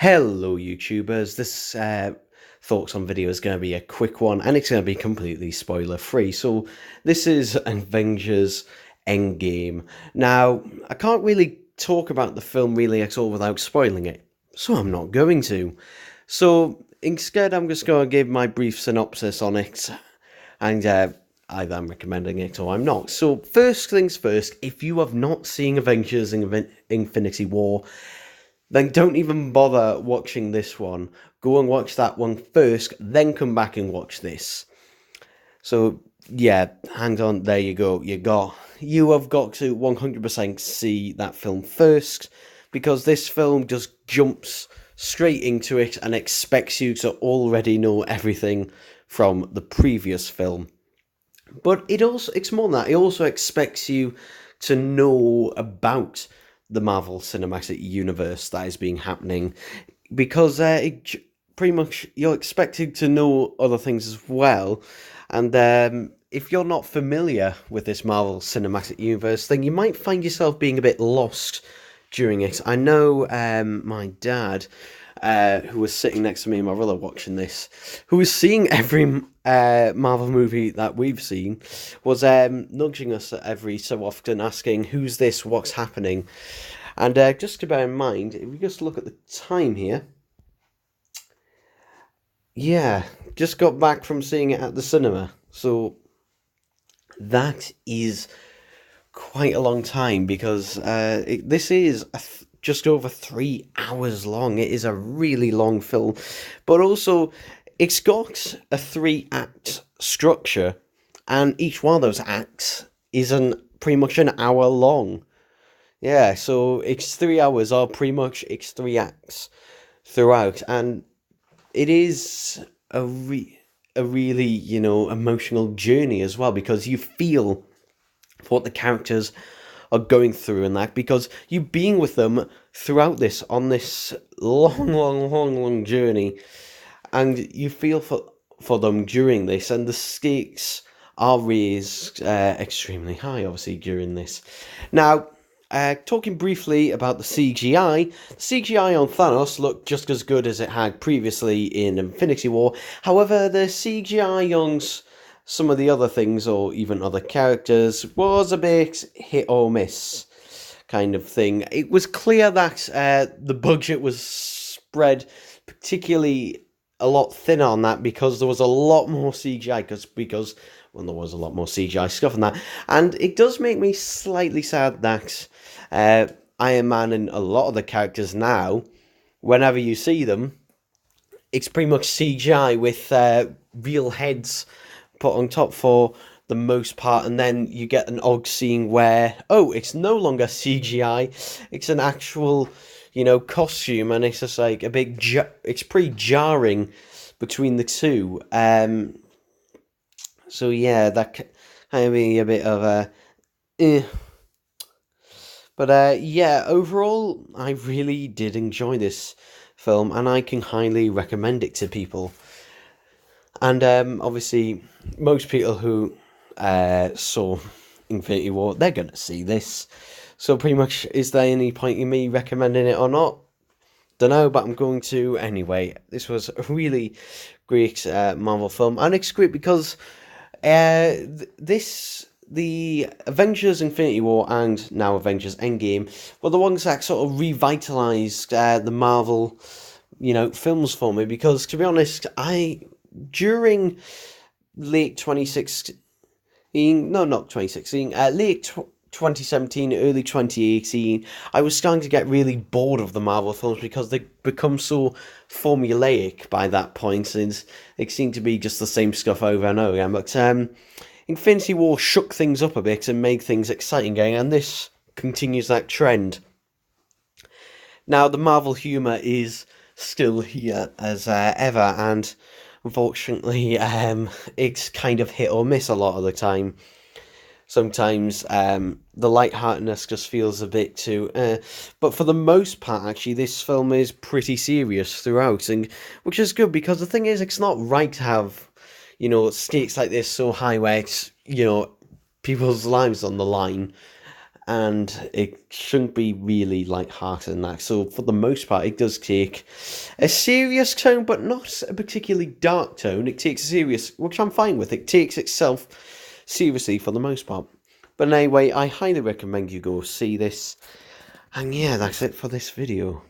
Hello, YouTubers. This thoughts on video is going to be a quick one, and it's going to be completely spoiler free. So, this is Avengers Endgame. Now, I can't really talk about the film really at all without spoiling it, so I'm not going to. So, instead, I'm just going to give my brief synopsis on it, and either I'm recommending it or I'm not. So, first things first, if you have not seen Avengers Infinity War, then don't even bother watching this one. Go and watch that one first, then come back and watch this. So yeah, hang on, there you go. You have got to 100% see that film first, because this film just jumps straight into it and expects you to already know everything from the previous film. But it's more than that. It also expects you to know about the Marvel Cinematic Universe that is being happening, because pretty much you're expected to know other things as well. And if you're not familiar with this Marvel Cinematic Universe, then you might find yourself being a bit lost during it. I know my dad, who was sitting next to me and my brother watching this, who was seeing every Marvel movie that we've seen, was nudging us every so often, asking, "Who's this? What's happening?" And just to bear in mind, if we just look at the time here, yeah, just got back from seeing it at the cinema, so that is quite a long time, because this is just over 3 hours long. It is a really long film, but also it's got a three-act structure, and each one of those acts is pretty much an hour long. Yeah, so it's 3 hours, or pretty much it's three acts throughout, and it is a really, emotional journey as well, because you feel for what the characters are going through and that, because you being with them throughout this long journey, and you feel for them during this, and the stakes are raised extremely high, obviously, during this. Now, talking briefly about the CGI on Thanos looked just as good as it had previously in Infinity War. However, the CGI on some of the other things, or even other characters, was a bit hit or miss kind of thing. It was clear that the budget was spread particularly a lot thinner on that, because there was a lot more CGI, because well, there was a lot more CGI stuff in that. And it does make me slightly sad that Iron Man and a lot of the characters now, whenever you see them, it's pretty much CGI with real heads put on top for the most part, and then you get an odd scene where, oh, it's no longer CGI, it's an actual, costume, and it's just like a big, it's pretty jarring between the two. So yeah, that kind of be a bit of a, eh. But yeah, overall, I really did enjoy this film, and I can highly recommend it to people. And obviously, most people who saw Infinity War, they're going to see this. So pretty much, is there any point in me recommending it or not? Don't know, but I'm going to anyway. This was a really great Marvel film, and it's great because the Avengers Infinity War and now Avengers Endgame were the ones that sort of revitalized the Marvel, films for me. Because to be honest, during late 2016, no, not 2016, late 2017, early 2018, I was starting to get really bored of the Marvel films, because they become so formulaic by that point, and they seem to be just the same stuff over and over again. But Infinity War shook things up a bit and made things exciting again, and this continues that trend. Now, the Marvel humour is still here as ever, and unfortunately, it's kind of hit or miss a lot of the time. Sometimes the lightheartedness just feels a bit too. But for the most part, actually, this film is pretty serious throughout, and which is good, because the thing is, it's not right to have, stakes like this so high, where it's, people's lives on the line. and it shouldn't be really light-hearted and that. So for the most part, it does take a serious tone, but not a particularly dark tone. It takes a serious, which I'm fine with. It takes itself seriously for the most part. But anyway, I highly recommend you go see this. And yeah, that's it for this video.